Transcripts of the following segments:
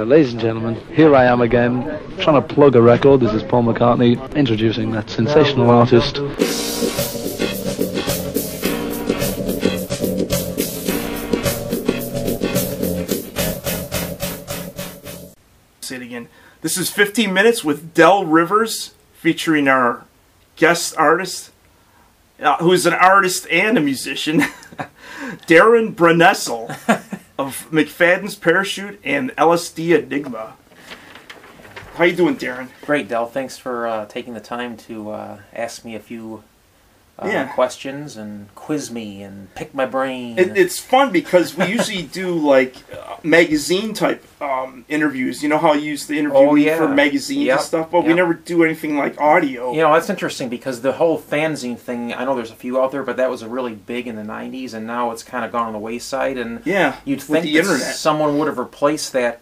Ladies and gentlemen, here I am again, trying to plug a record. This is Paul McCartney introducing that sensational artist. Say it again. This is 15 Minutes with Del Rivers, featuring our guest artist, who is an artist and a musician, Darren Brennessel of McFadden's Parachute and LSD Enigma. How you doing, Darren? Great, Del. Thanks for taking the time to ask me a few questions and quiz me and pick my brain. It's fun because we usually do like magazine type interviews. You know how you used to interview me for magazines and stuff, but we never do anything like audio. You know, that's interesting because the whole fanzine thing, I know there's a few out there, but that was really big in the 90s, and now it's kind of gone on the wayside. And you'd think that someone would have replaced that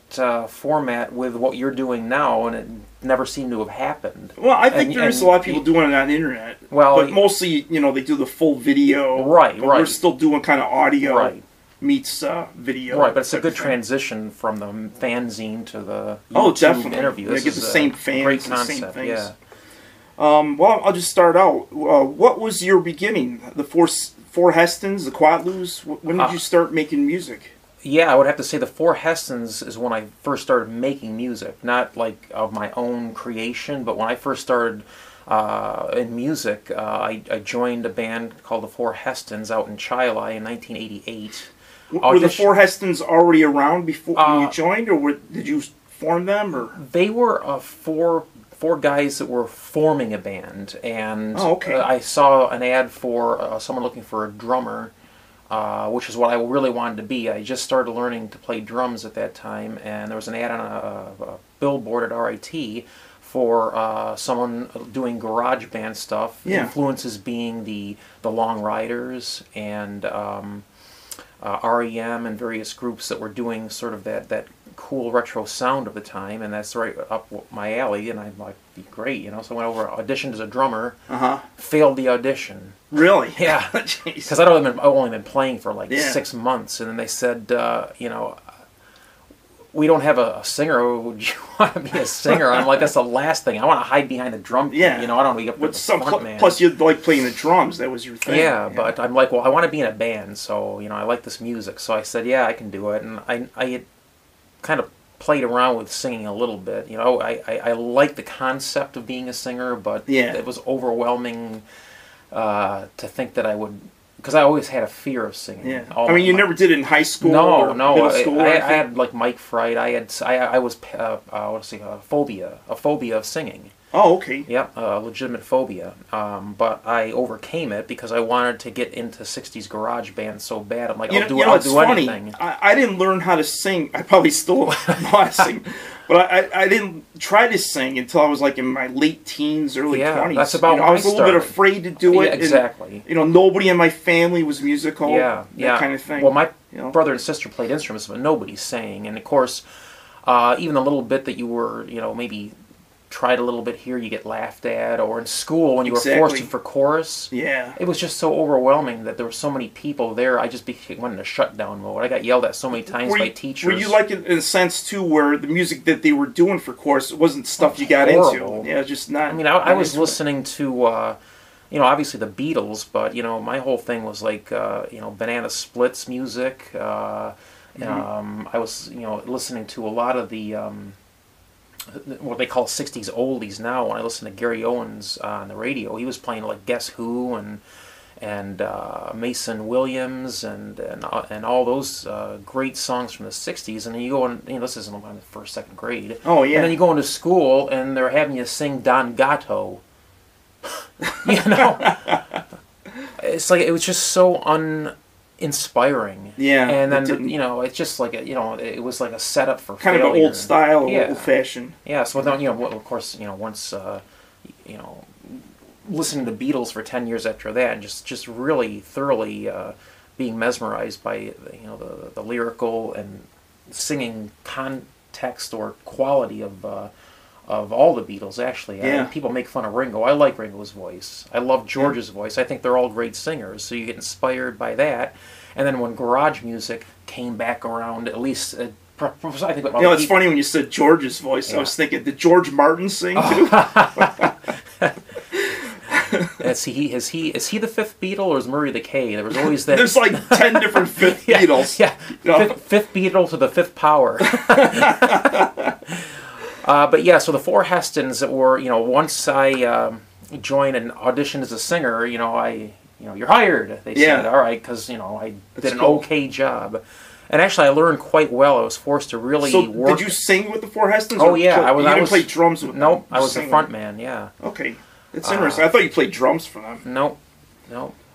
format with what you're doing now, and it never seemed to have happened. Well, I think there's a lot of people doing it on the internet. Well, but mostly, you know, they do the full video. Right. We're still doing kind of audio meets video. Right, but it's a good transition from the fanzine to the YouTube interview. They get the same fans, great concept, the same things. Yeah. Well, I'll just start out. What was your beginning? The Four Hestons, the Quadloos? When did you start making music? Yeah, I would have to say the Four Hestons is when I first started making music. Not like of my own creation, but when I first started in music, I joined a band called the Four Hestons out in Chilai in 1988. Were the Four Hestons already around before when you joined, or did you form them? Or they were four guys that were forming a band, and I saw an ad for someone looking for a drummer. Which is what I really wanted to be. I just started learning to play drums at that time, and there was an ad on a billboard at RIT for someone doing garage band stuff. Influences being the Long Riders and REM and various groups that were doing sort of that cool retro sound of the time, and that's right up my alley, and I'm like, great, you know. So I went over, auditioned as a drummer, failed the audition. Really? Yeah, because I've only been playing for like 6 months, and then they said, you know, we don't have a singer. Would you want to be a singer? I'm like, that's the last thing. I want to hide behind the drum. You know, I don't want to be up with the front man. Plus, you like playing the drums. That was your thing. Yeah, but I'm like, well, I want to be in a band, so, you know, I like this music. So I said, yeah, I can do it. And I had kind of played around with singing a little bit. You know, I like the concept of being a singer, but it was overwhelming to think that I would, because I always had a fear of singing. Yeah. I mean, you never did it in high school or middle school? I had like mic fright. I was a phobia of singing. Oh, okay. Yep, a legitimate phobia. But I overcame it because I wanted to get into 60s garage band so bad. I'm like, I'll do anything. I didn't learn how to sing. I probably still know how to sing. But I didn't try to sing until I was like in my late teens, early 20s. That's about when I was a little bit afraid to do it. Yeah, exactly. And, you know, nobody in my family was musical. That kind of thing. Well, my brother and sister played instruments, but nobody sang. And of course, even the little bit that you were, you know, maybe tried a little bit here, you get laughed at, or in school when you were forced to for chorus. Yeah. It was just so overwhelming that there were so many people there. I just went into shutdown mode. I got yelled at so many times by teachers. Were you like in a sense too, where the music that they were doing for chorus wasn't stuff you got into? Yeah, just not. I mean, I was listening to, you know, obviously the Beatles, but you know, my whole thing was like, you know, Banana Splits music. I was, you know, listening to a lot of the what they call 60s oldies now. When I listen to Gary Owens on the radio, he was playing like Guess Who and Mason Williams and all those great songs from the 60s. And then you go and, you know, this isn't in the first, second grade. Oh, yeah. And then you go into school and they're having you sing Don Gatto. You know? It's like, it was just so uninspiring. Yeah. And then, you know, it's just like, it was like a setup for kind failure. of an old style, old fashioned. Yeah, so then, you know, of course, you know, once, you know, listening to the Beatles for 10 years after that, and just really thoroughly being mesmerized by, you know, the lyrical and singing context or quality of all the Beatles, actually. Yeah. I mean, people make fun of Ringo. I like Ringo's voice. I love George's voice. I think they're all great singers, so you get inspired by that. And then when garage music came back around, at least I think You know, it's funny when you said George's voice. I was thinking, did George Martin sing too? Is he the fifth Beatle, or is Murray the K? There was always that. There's like 10 different fifth Beatles. Yeah, you know? fifth Beatle to the fifth power. But yeah, so the four Hestons were, once I joined and auditioned as a singer, you're hired. They said, all right, because I did an okay job. And actually, I learned quite well. I was forced to really work. Did you sing with the four Hestons? Oh yeah, you didn't play drums with them? Nope, I was the front man. Yeah. Okay, it's interesting. I thought you played drums for them. Nope.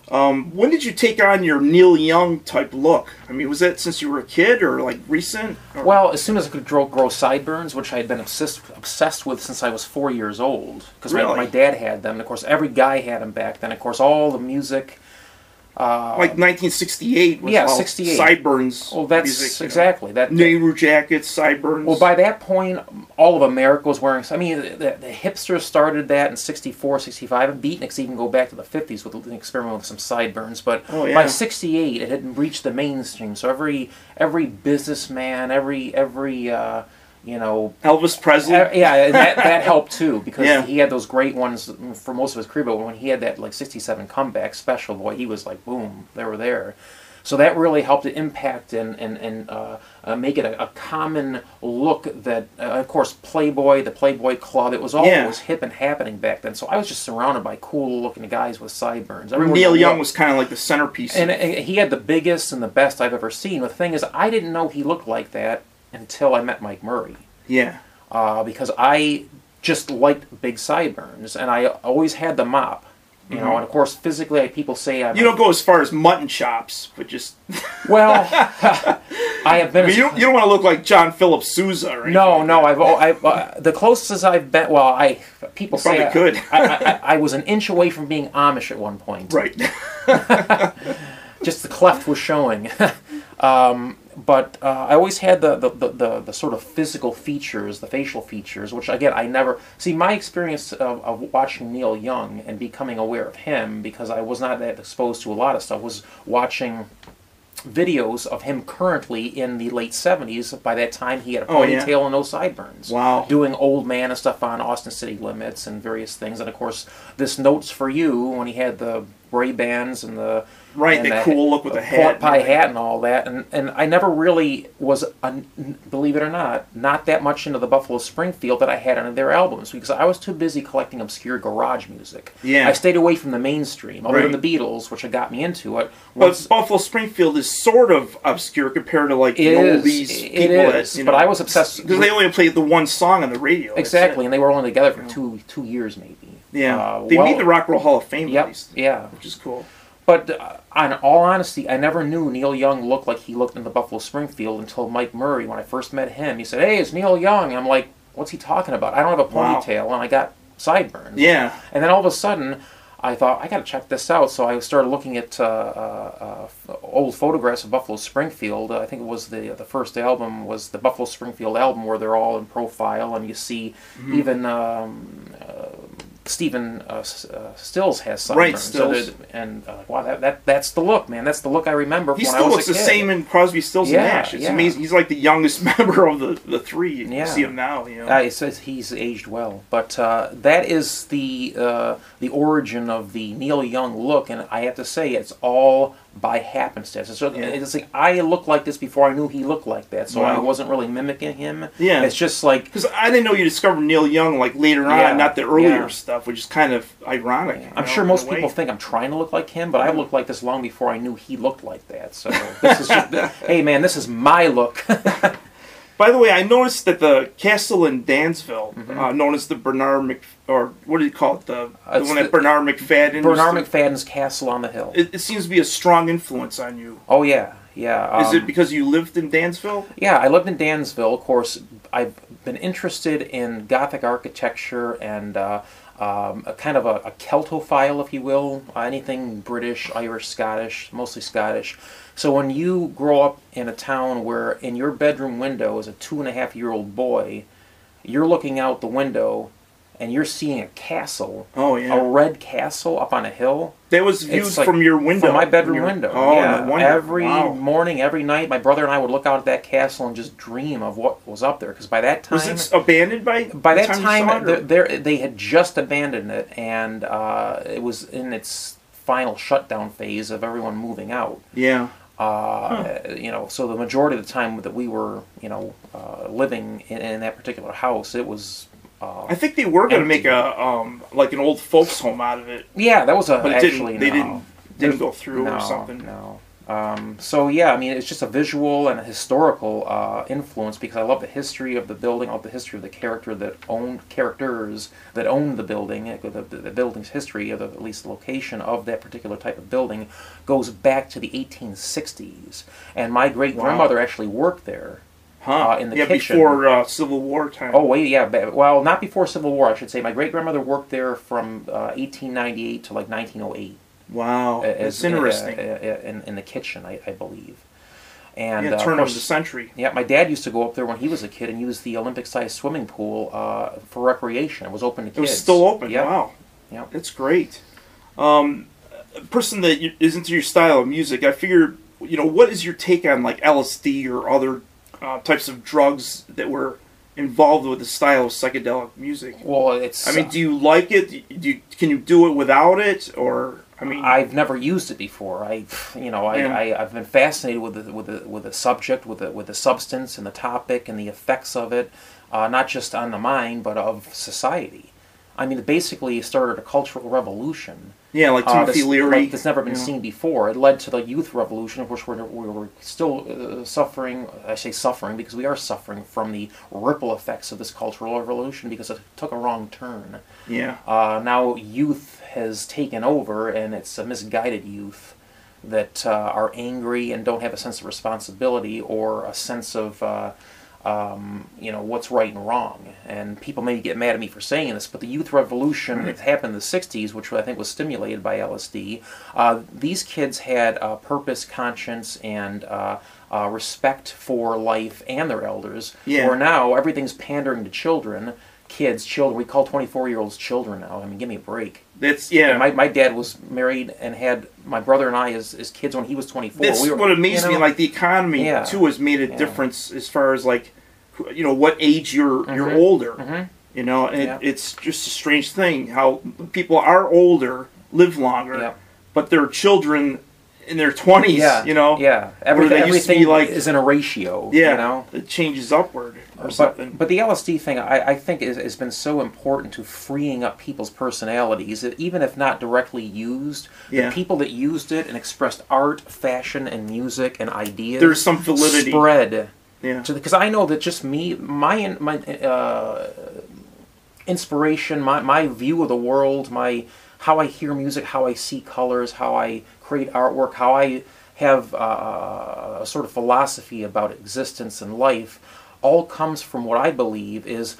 When did you take on your Neil Young type look? I mean, was that since you were a kid or like recent? Or? Well, as soon as I could grow sideburns, which I had been obsessed with since I was 4 years old, because my dad had them. And of course, every guy had them back then. Of course, all the music. Like 1968 was 68. Sideburns. Well, that's music, exactly that. Nehru jackets, sideburns. Well, by that point, all of America was wearing. I mean, the hipsters started that in 64, 65, and beatniks even go back to the 50s with an experiment with some sideburns. But by 68, it had reached the mainstream. So every businessman, every Elvis Presley. And that helped too, because he had those great ones for most of his career, but when he had that like 67 comeback special, boy, he was like, boom, they were there. So that really helped to impact and make it a common look that, of course, Playboy, the Playboy Club, it was all what was hip and happening back then. So I was just surrounded by cool-looking guys with sideburns. Neil Young was kind of like the centerpiece. And he had the biggest and the best I've ever seen. The thing is, I didn't know he looked like that until I met Mike Murray. Yeah. Because I just liked big sideburns, and I always had the mop. And of course, physically, people say you don't go as far as mutton chops, but just well, I have been. I mean, you don't want to look like John Philip Sousa, or anything. No. I've the closest I've been. Well, people say I was an inch away from being Amish at one point. Right. Just the cleft was showing. But I always had the sort of physical features, the facial features, which again I never see. My experience of watching Neil Young and becoming aware of him, because I was not that exposed to a lot of stuff, was watching videos of him currently in the late 70s. By that time, he had a ponytail and no sideburns. Wow. Doing Old Man and stuff on Austin City Limits and various things. And of course, this Notes for You, when he had the Ray-Bans and the cool look with the hat, pork pie hat and all that, and I never really was, believe it or not that much into the Buffalo Springfield that I had on their albums, because I was too busy collecting obscure garage music. Yeah, I stayed away from the mainstream, other than the Beatles, which had got me into it. But Buffalo Springfield is sort of obscure compared to like the oldies people. It is, but I was obsessed because they only played the one song on the radio. Exactly, and they were only together for two years maybe. Yeah, they made the Rock and Roll Hall of Fame at least. Yeah, which is cool. But in all honesty, I never knew Neil Young looked like he looked in the Buffalo Springfield until Mike Murray. When I first met him, he said, "Hey, it's Neil Young." And I'm like, "What's he talking about? I don't have a ponytail, and I got sideburns." Yeah. And then all of a sudden, I thought, I got to check this out. So I started looking at old photographs of Buffalo Springfield. I think it was the first album was the Buffalo Springfield album, where they're all in profile, and you see even Stephen Stills has sideburns. Right, Stills. Wow, that's the look, man. That's the look I remember from when I was a kid. He still looks the same in Crosby, Stills, and Nash. It's amazing. He's like the youngest member of the three. You see him now. It says he's aged well. But that is the origin of the Neil Young look, and I have to say it's all by happenstance. It's like I looked like this before I knew he looked like that, so I wasn't really mimicking him. Yeah, it's just like because I didn't know you discovered Neil Young like later on, not the earlier stuff, which is kind of ironic. Yeah. I'm sure most people think I'm trying to look like him, but I looked like this long before I knew he looked like that. So this is just, hey man, this is my look. By the way, I noticed that the castle in Dansville, known as the Bernard or what do you call it? The one that Bernard McFadden. Bernard McFadden's Castle on the Hill. It seems to be a strong influence on you. Oh yeah, yeah. Is it because you lived in Dansville? Yeah, I lived in Dansville. Of course, I've been interested in Gothic architecture and a kind of a Celtophile, if you will. Anything British, Irish, Scottish, mostly Scottish. So when you grow up in a town where in your bedroom window as a 2.5-year-old boy, you're looking out the window and you're seeing a castle, oh yeah, a red castle up on a hill. That was viewed like from your window, from my bedroom window. Oh, yeah, no wonder. Every Wow. morning, every night, my brother and I would look out at that castle and just dream of what was up there. Because by that time, was it abandoned by that time it, they had just abandoned it, and it was in its final shutdown phase of everyone moving out. Yeah. You know, so the majority of the time that we were, you know, living in that particular house, it was. I think they were going to make a like an old folks home out of it. Yeah, that was but actually they didn't go through or something. No. So yeah, I mean, it's just a visual and a historical influence because I love the history of the building, I love the history of the characters that owned the building. The building's history, or at least the location of that particular type of building, goes back to the 1860s. And my great grandmother actually worked there. In the kitchen. Before Civil War time. Oh, wait, yeah. Well, not before Civil War, I should say. My great-grandmother worked there from 1898 to like 1908. Wow, that's interesting. In the kitchen, I believe. And turn of the century. Yeah, my dad used to go up there when he was a kid and use the Olympic-sized swimming pool for recreation. It was open to kids. It was still open. Yep. Wow. Yeah, that's great. A person that is into your style of music, I figure, you know, what is your take on like LSD or other types of drugs that were involved with the style of psychedelic music? Well, it's. I mean, do you like it? Can you do it without it? Or I mean, I've never used it before. I've been fascinated with the subject, with the substance and the topic and the effects of it, not just on the mind but of society. I mean, it basically started a cultural revolution. Yeah, like Timothy Leary. That's never been seen before. It led to the youth revolution, of which we're still suffering. I say suffering because we are suffering from the ripple effects of this cultural revolution because it took a wrong turn. Yeah. Now youth has taken over, and it's a misguided youth that are angry and don't have a sense of responsibility or a sense of you know, what's right and wrong. And people may get mad at me for saying this, but the youth revolution that happened in the 60s, which I think was stimulated by LSD, these kids had purpose, conscience, and respect for life and their elders, where now everything's pandering to children. Children. We call 24-year-olds children now. I mean, give me a break. That's My dad was married and had my brother and I as kids when he was 24. That's what amazed me. Like the economy too has made a difference as far as like, you know, what age you're older. You know, and it's just a strange thing how people are older, live longer, but their children in their 20s, you know, everything like, is in a ratio. You know, it changes upward or something. But the LSD thing, I think, has been so important to freeing up people's personalities, even if not directly used. The people that used it and expressed art, fashion, and music and ideas, there's some validity spread. Yeah, because I know that just me, my inspiration, my view of the world, how I hear music, how I see colors, how I create artwork, how I have a sort of philosophy about existence and life, all comes from what I believe is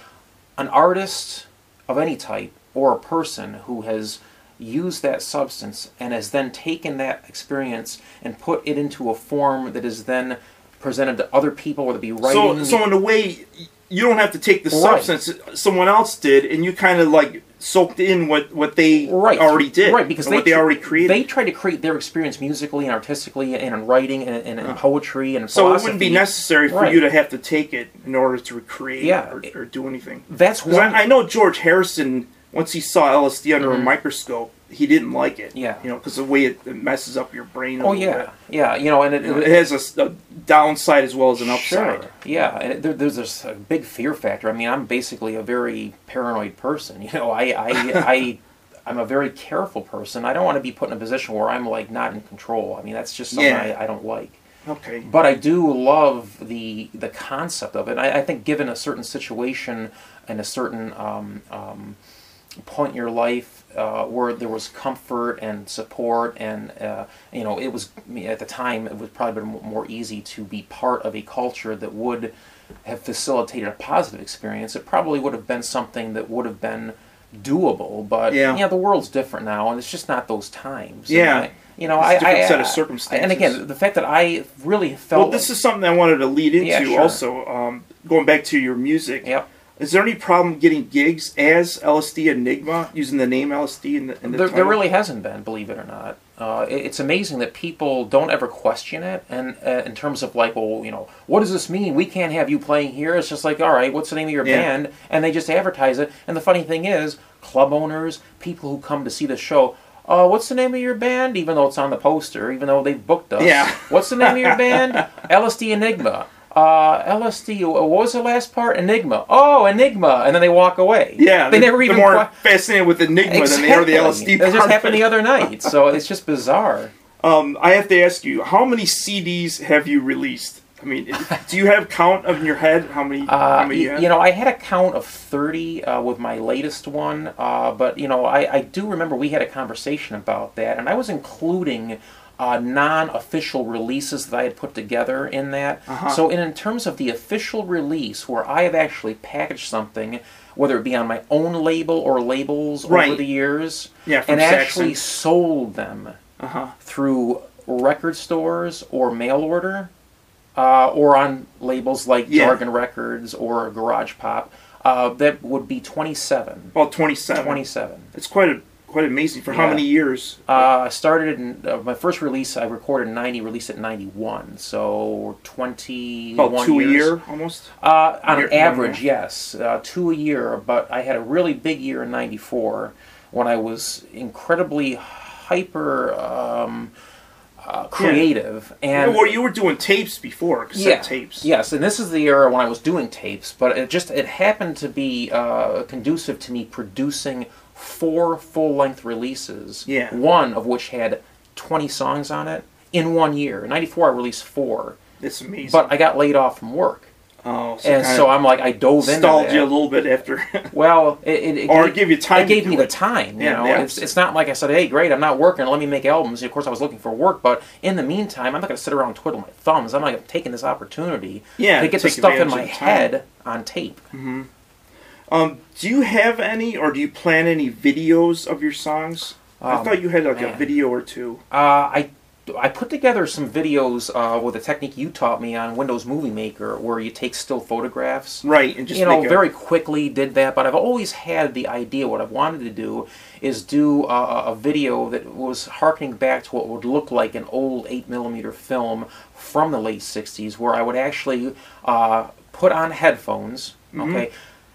an artist of any type or a person who has used that substance and has then taken that experience and put it into a form that is then presented to other people, whether it be writing. So in a way, you don't have to take the substance someone else did, and you kind of like soaked in what they already did, because what they already created. They tried to create their experience musically and artistically and in writing and in poetry and so philosophy. It wouldn't be necessary for you to have to take it in order to recreate or do anything. That's why I know George Harrison, once he saw LSD under a microscope, he didn't like it. Yeah, you know, because the way it messes up your brain. Oh yeah, you know, and it has a downside as well as an upside. Sure. Yeah, and there's this big fear factor. I mean, I'm basically a very paranoid person. You know, I'm a very careful person. I don't want to be put in a position where I'm like not in control. I mean, that's just something I don't like. Okay. But I do love the concept of it. I think given a certain situation and a certain point in your life where there was comfort and support and you know, it was, at the time it was probably been more easy to be part of a culture that would have facilitated a positive experience. It probably would have been something that would have been doable, but the world's different now and it's just not those times. You know, it's a different set of circumstances. And again, the fact that I really felt... Well, this is something I wanted to lead into also, going back to your music. Yep. Is there any problem getting gigs as LSD Enigma, using the name LSD in the title? There really hasn't been, believe it or not. It's amazing that people don't ever question it, and in terms of like, well, you know, what does this mean? We can't have you playing here. It's just like, all right, what's the name of your band? And they just advertise it. And the funny thing is, club owners, people who come to see the show, what's the name of your band? Even though it's on the poster, even though they've booked us. Yeah. What's the name of your band? LSD Enigma. LSD, what was the last part? Enigma. Oh, Enigma. And then they walk away. Yeah. They never even... They're more fascinated with Enigma than they are the LSD part. It just happened the other night, so it's just bizarre. I have to ask you, how many CDs have you released? I mean, do you have count of in your head how many you have? You know, I had a count of 30 with my latest one, but, you know, I do remember we had a conversation about that, and I was including non-official releases that I had put together in that. So in terms of the official release, where I have actually packaged something, whether it be on my own label or labels over the years, and actually sold them through record stores or mail order, or on labels like Jargon Records or Garage Pop, that would be 27. Well, 27. 27. It's quite amazing. For how many years? I started in my first release. I recorded in '90, released it in '91. So 21 about 2 years. A year, almost. On an average, yes, 2 a year. But I had a really big year in '94 when I was incredibly hyper creative. And well, you were doing tapes before, cassette tapes. Yes, and this is the era when I was doing tapes. But it happened to be conducive to me producing 4 full-length releases, one of which had 20 songs on it, in 1 year. In '94, I released 4. That's amazing. But I got laid off from work. Oh, so I'm like, I dove into that. Stalled you a little bit after. Well, it gave you time. It gave me the time. You know, it's not like I said, hey, great, I'm not working, let me make albums. Of course, I was looking for work, but in the meantime, I'm not going to sit around and twiddle my thumbs. I'm like taking this opportunity to get the stuff in my head on tape. Do you have any, or do you plan any videos of your songs? I thought you had like a video or two. I put together some videos with a technique you taught me on Windows Movie Maker, where you take still photographs. Right, and just very quickly did that. But I've always had the idea. What I've wanted to do is do a video that was harkening back to what would look like an old 8mm film from the late '60s, where I would actually put on headphones,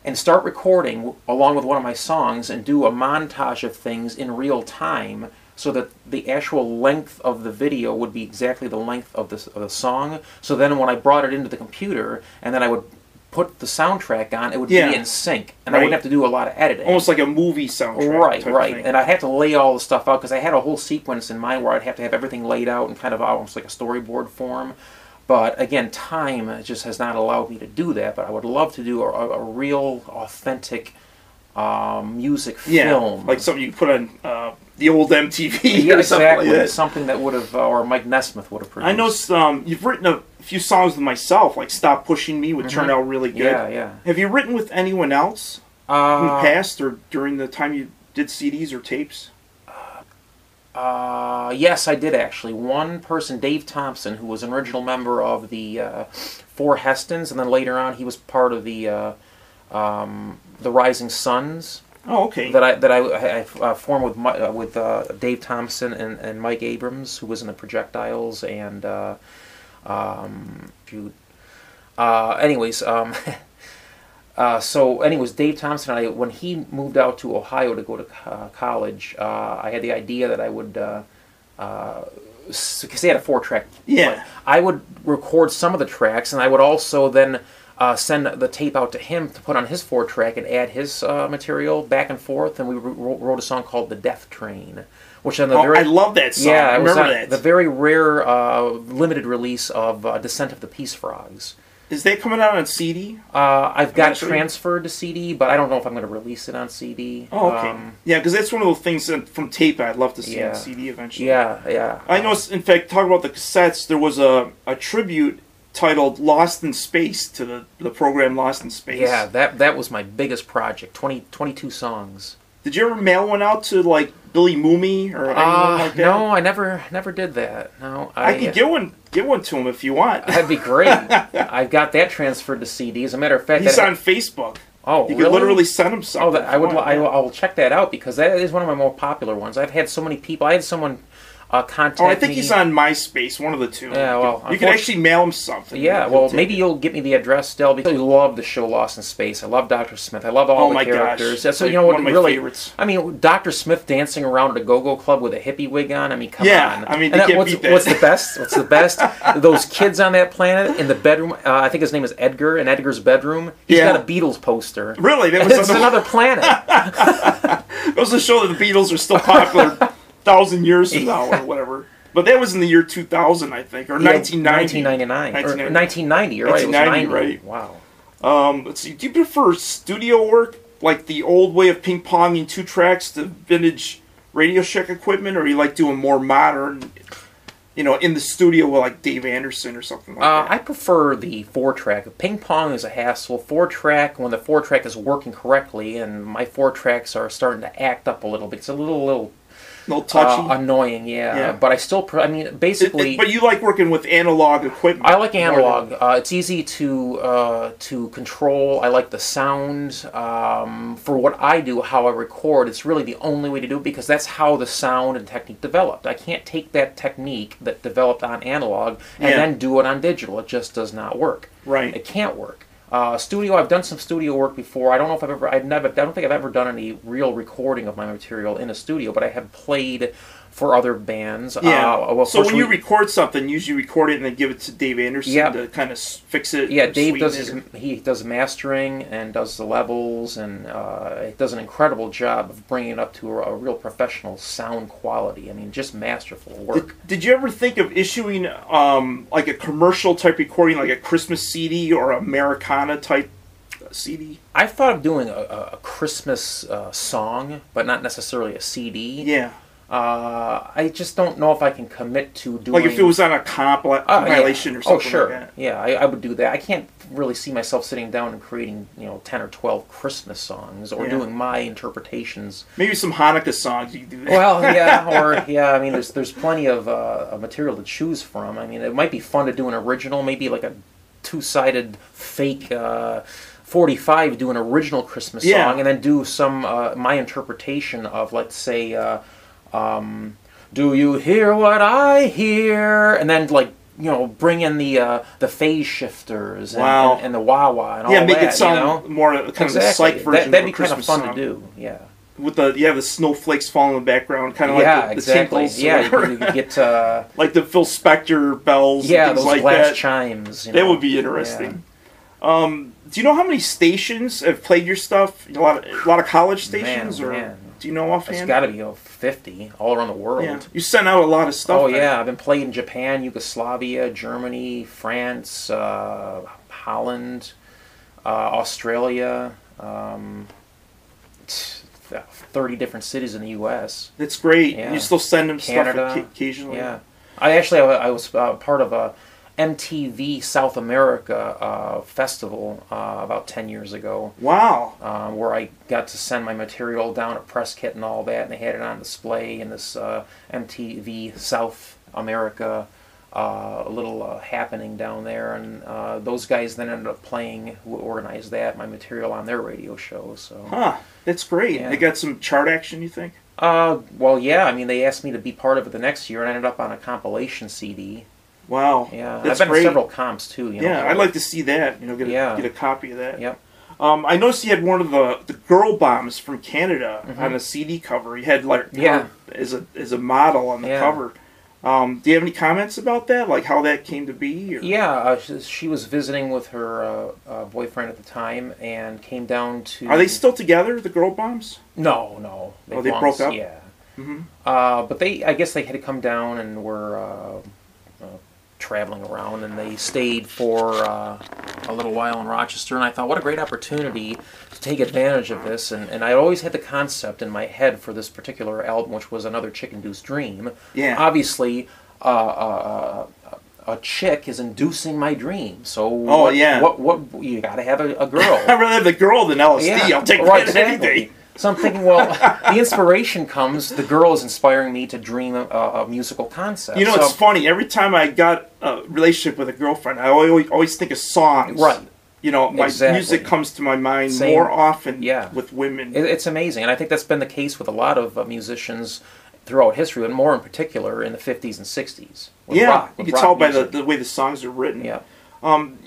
and start recording along with one of my songs and do a montage of things in real time, so that the actual length of the video would be exactly the length of the song. So then when I brought it into the computer and then I would put the soundtrack on, it would be in sync, and I wouldn't have to do a lot of editing. Almost like a movie soundtrack. Right. And I had to lay all the stuff out, because I had a whole sequence in mind where I'd have to have everything laid out in kind of almost like a storyboard form. But again, time just has not allowed me to do that. But I would love to do a real, authentic music film. Like something you put on the old MTV or something exactly. like that. Something that would have, or Mike Nesmith would have produced. I know you've written a few songs with myself, like Stop Pushing Me would turn out really good. Yeah. Have you written with anyone else in the past or during the time you did CDs or tapes? Yes, I did actually. One person, Dave Thompson, who was an original member of the Four Hestons, and then later on he was part of the Rising Suns. Oh, okay. That I formed with Dave Thompson and Mike Abrams, who was in the Projectiles, and so anyways, Dave Thompson and I, when he moved out to Ohio to go to college, I had the idea that I would, because he had a 4-track. Yeah. I would record some of the tracks, and I would also then send the tape out to him to put on his 4-track and add his material back and forth, and we wrote a song called "The Death Train," which on the I love that song. Yeah, I remember that. The very rare limited release of Descent of the Peace Frogs. Is that coming out on CD? I've got it transferred to CD, but I don't know if I'm going to release it on CD. Oh, okay. Yeah, because that's one of those things from tape I'd love to see on CD eventually. Yeah. I know, in fact, talking about the cassettes, there was a tribute titled Lost in Space to the program Lost in Space. Yeah, that was my biggest project, 22 songs. Did you ever mail one out to, like, Billy Mooney or anyone like that? No, I never did that. No, I could get one to him if you want. That'd be great. I've got that transferred to CD. As a matter of fact, he's on Facebook. Oh, You could literally send them something. Oh, I will check that out because that is one of my more popular ones. I've had so many people. I had someone contact me. Oh, I think he's on MySpace, one of the two. Yeah, well, you can actually mail him something. Yeah, well, maybe you'll get me the address still because I love the show Lost in Space. I love Dr. Smith. I love all the characters. Gosh. So you know what? One of my really, favorites. I mean, Dr. Smith dancing around at a go-go club with a hippie wig on. I mean, come on. Yeah, I mean, you can't beat that. What's the best? What's the best? Those kids on that planet in the bedroom. I think his name is Edgar. In Edgar's bedroom, he's got a Beatles poster. Really? That was it's another planet. Goes to show that the Beatles are still popular 1,000 years from now or whatever. But that was in the year 2000, I think, or 1990. 1999. Or 1990, you're right. 1990, right. Wow. Let's see. Do you prefer studio work, like the old way of ping-ponging 2 tracks to vintage Radio Shack equipment, or you like doing more modern, you know, in the studio with like Dave Anderson or something like that? I prefer the 4-track. Ping-pong is a hassle. 4-track, when the 4-track is working correctly, and my 4-tracks are starting to act up a little bit. It's a little touchy, annoying, yeah. But I still, I mean, basically. But you like working with analog equipment. I like analog. It's easy to control. I like the sound. For what I do, how I record, it's really the only way to do it because that's how the sound and technique developed. I can't take that technique that developed on analog and then do it on digital. It just does not work. Right. It can't work. Studio, I've done some studio work before. I don't know if I don't think I've ever done any real recording of my material in a studio, but I have played for other bands. Yeah. So when you record something, usually record it and then give it to Dave Anderson to kind of fix it. Yeah, Dave does mastering and does the levels, and he does an incredible job of bringing it up to a real professional sound quality. I mean, just masterful work. Did you ever think of issuing like a commercial type recording, like a Christmas CD or Americana type CD? I thought of doing a Christmas song, but not necessarily a CD. Yeah. I just don't know if I can commit to doing... Like if it was on a compilation or something like that. Yeah, I would do that. I can't really see myself sitting down and creating, 10 or 12 Christmas songs or doing my interpretations. Maybe some Hanukkah songs you could do that. Well, I mean, there's plenty of material to choose from. I mean, it might be fun to do an original, maybe like a 2-sided fake 45, do an original Christmas song, and then do some my interpretation of, let's say, do you hear what I hear? And then, like, bring in the phase shifters and the wah wah and all that. Yeah, make it sound more kind of the psych version. That'd be kind of fun to do. Yeah. With the snowflakes falling in the background, kind of like the tinkles. Yeah, you get like the Phil Spector bells. Yeah, and things those like glass that. chimes. That would be interesting. Yeah. Do you know how many stations have played your stuff? A lot of college stations, man. Do you know offhand? It's got to be 50 all around the world. Yeah. You send out a lot of stuff. Oh yeah, I've been playing in Japan, Yugoslavia, Germany, France, Holland, Australia, 30 different cities in the U.S. That's great. Yeah. You still send them Canada, stuff occasionally. Yeah, I was part of a MTV South America festival about 10 years ago. Wow. Where I got to send my material down at Press Kit and all that, and they had it on display in this MTV South America little happening down there, and those guys then ended up playing, who organized that, my material on their radio show. So. Huh. That's great. Yeah. They got some chart action, you think? Well, yeah. I mean, they asked me to be part of it the next year, and I ended up on a compilation CD. Wow. Yeah, that's I've been great. to several comps too. Yeah, I'd like to see that. Get a copy of that. Yep. I noticed you had one of the girl bombs from Canada on a CD cover. You had her as a model on the cover. Do you have any comments about that? Like how that came to be? Or? Yeah, she was visiting with her boyfriend at the time and came down to... Are they still together, the girl bombs? No. They broke up? Yeah. Mm-hmm. But I guess they had to come down and were traveling around, and they stayed for a little while in Rochester, and I thought, what a great opportunity to take advantage of this, and I always had the concept in my head for this particular album, which was Another Chick-Induced Dream. Yeah. Obviously, a chick is inducing my dream, so what you gotta have a girl. I'd rather have the girl than LSD. Yeah, I'll take that any day. So I'm thinking, well, the inspiration comes, the girl is inspiring me to dream a musical concept. You know, it's funny. Every time I got a relationship with a girlfriend, I always think of songs. Right. you know, my music comes to my mind more often with women. It's amazing, and I think that's been the case with a lot of musicians throughout history, and more in particular in the 50s and 60s. You can tell by the way the songs are written. Yeah.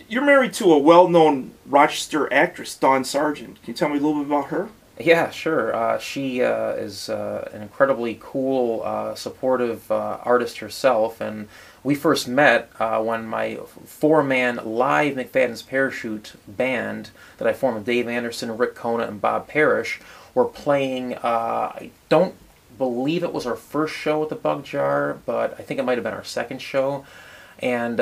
You're married to a well-known Rochester actress, Dawn Sargent. Can you tell me a little bit about her? Yeah, sure. She is an incredibly cool, supportive artist herself, and we first met when my four-man live McFadden's Parachute band that I formed with Dave Anderson, Rick Kona, and Bob Parrish were playing, I don't believe it was our first show at the Bug Jar, but I think it might have been our second show. And,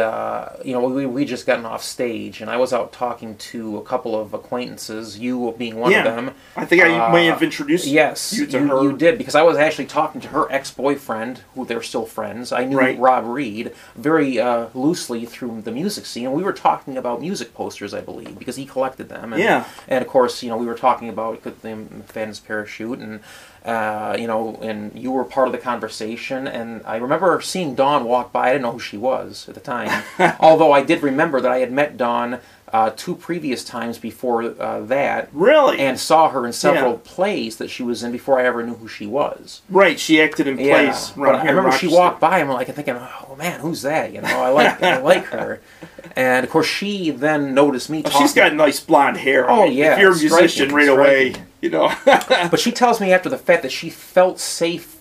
you know, we just gotten off stage, and I was out talking to a couple of acquaintances, you being one of them. I think I may have introduced you to her. You did, because I was actually talking to her ex-boyfriend, who they're still friends. I knew Rob Reed very loosely through the music scene, and we were talking about music posters, I believe, because he collected them. And, and of course, you know, we were talking about the McFadden's Parachute, and you know, and you were part of the conversation, and I remember seeing Dawn walk by. I didn't know who she was at the time, although I did remember that I had met Dawn 2 previous times before that. Really? And saw her in several plays that she was in before I ever knew who she was. Right, she acted in plays. But I remember she walked by, and I'm like thinking, oh man, who's that? You know, I like her. And of course, she then noticed me talking. She's got nice blonde hair. Oh yeah, if you're a musician right away, you know. But she tells me after the fact that she felt safe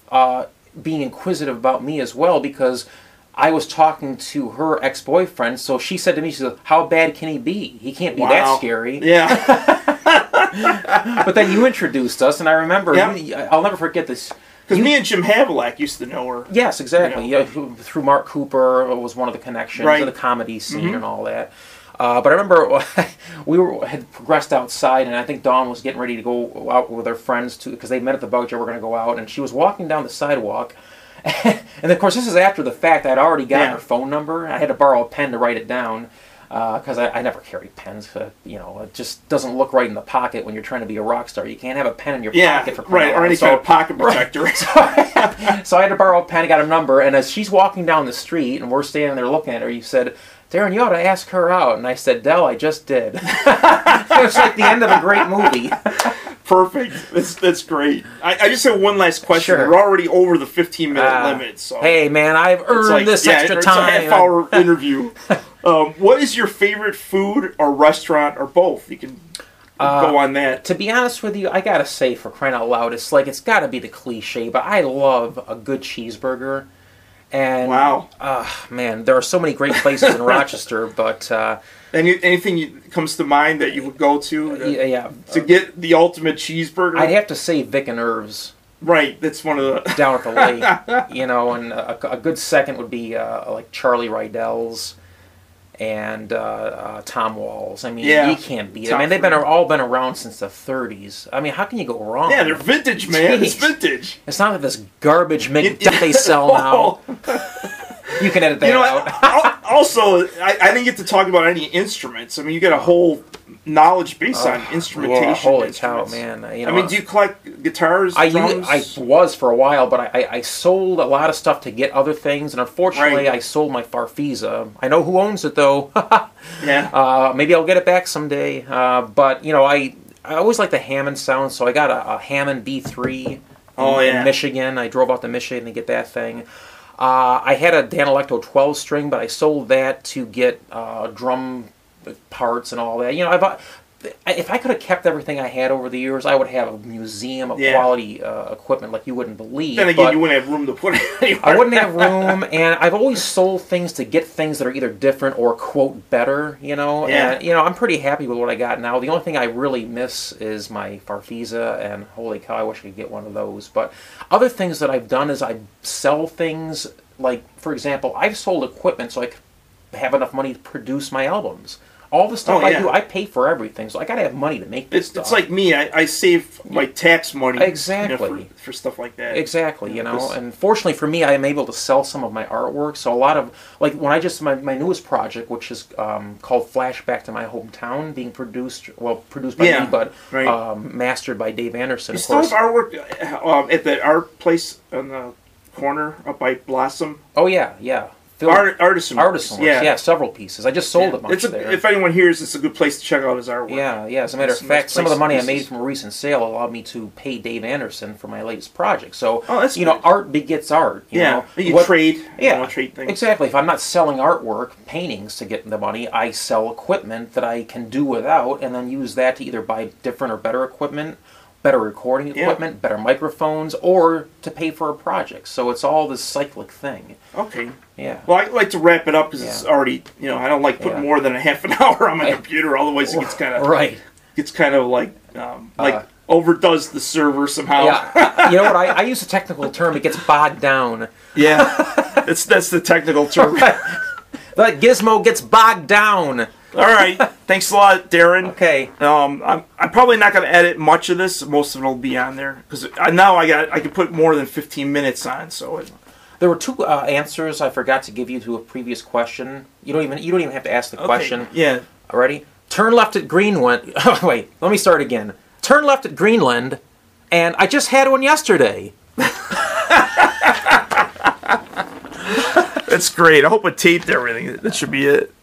being inquisitive about me as well, because I was talking to her ex-boyfriend. So she said to me, she said, "How bad can he be? He can't be that scary." Yeah. But then you introduced us, and I remember, I'll never forget this. Because me and Jim Havelack used to know her. Yes, exactly. You know. Through Mark Cooper was one of the connections to the comedy scene and all that. But I remember we had progressed outside, and I think Dawn was getting ready to go out with her friends because they met at the Bug Jar. We're going to go out, and she was walking down the sidewalk. And of course, this is after the fact. I'd already gotten her phone number. I had to borrow a pen to write it down. Because I never carry pens. You know, it just doesn't look right in the pocket when you're trying to be a rock star. You can't have a pen in your pocket for or any kind of pocket protector. So I had to borrow a pen, got a number, and as she's walking down the street and we're standing there looking at her, you said, "Darren, you ought to ask her out." And I said, "Del, I just did." It was like the end of a great movie. Perfect. That's great. I just have one last question. Sure. We're already over the 15-minute limit. So hey, man, I've earned this extra time. It's a half-hour interview. What is your favorite food or restaurant or both? You can go on that. To be honest with you, I gotta say, for crying out loud, it's gotta be the cliche, but I love a good cheeseburger. And man, there are so many great places in Rochester, but anything comes to mind that you would go to to get the ultimate cheeseburger? I'd have to say Vic and Irv's. Right, that's one of the down at the lake, you know, and a good second would be like Charlie Rydell's and Tom Wall's. I mean, you can't beat it. I mean, they've all been around since the 30s. I mean, how can you go wrong? Yeah, they're vintage, man. Jeez. It's vintage. It's not like this garbage that they sell now. You can edit that out. Also, I didn't get to talk about any instruments. I mean, you got a whole knowledge based on instrumentation. Yeah, holy cow, man! You know, I mean, do you collect guitars, drums? I was for a while, but I sold a lot of stuff to get other things, and unfortunately, I sold my Farfisa. I know who owns it, though. Maybe I'll get it back someday. But you know, I always like the Hammond sound, so I got a Hammond B3 in Michigan. I drove out to Michigan to get that thing. I had a Danelectro 12 string, but I sold that to get drum parts and all that. You know, if I could have kept everything I had over the years, I would have a museum of quality equipment like you wouldn't believe. Then again, you wouldn't have room to put it anywhere. I wouldn't have room, and I've always sold things to get things that are either different or, quote, better, you know. And, you know, I'm pretty happy with what I got now. The only thing I really miss is my Farfisa, and holy cow, I wish I could get one of those. But other things that I've done is I sell things, like, for example, I've sold equipment so I could have enough money to produce my albums. All the stuff I do, I pay for everything, so I gotta have money to make this stuff. It's like me, I save my tax money for stuff like that. Exactly, you know, and fortunately for me, I am able to sell some of my artwork, so a lot of, like, when my newest project, which is called Flashback to My Hometown, being produced by me, but mastered by Dave Anderson, of course. You still have artwork at the art place on the corner up by Blossom? Oh, yeah. Artisan Works, yeah, several pieces. I just sold it much there. If anyone hears, it's a good place to check out his artwork. Yeah. As a matter of fact, some of the money I made from a recent sale allowed me to pay Dave Anderson for my latest project. So, you know, art begets art. You know? You trade. You trade things. Exactly. If I'm not selling artwork, paintings to get the money, I sell equipment that I can do without, and then use that to either buy different or better equipment, better recording equipment, better microphones, or to pay for a project. So it's all this cyclic thing. Okay. Yeah. Well, I like to wrap it up because it's already, you know, I don't like putting more than a half an hour on my computer, otherwise it gets kind of gets kind of like overdoes the server somehow. Yeah. You know what? I use a technical term. It gets bogged down. Yeah. That's the technical term. That gizmo gets bogged down. All right. Thanks a lot, Darren. Okay. I'm probably not going to edit much of this. Most of it will be on there because now I can put more than 15 minutes on. So there were two answers I forgot to give you to a previous question. You don't even have to ask the question. Yeah. Ready? Turn left at Greenland. Oh, wait. Let me start again. Turn left at Greenland, and I just had one yesterday. That's great. I hope it taped everything. That should be it.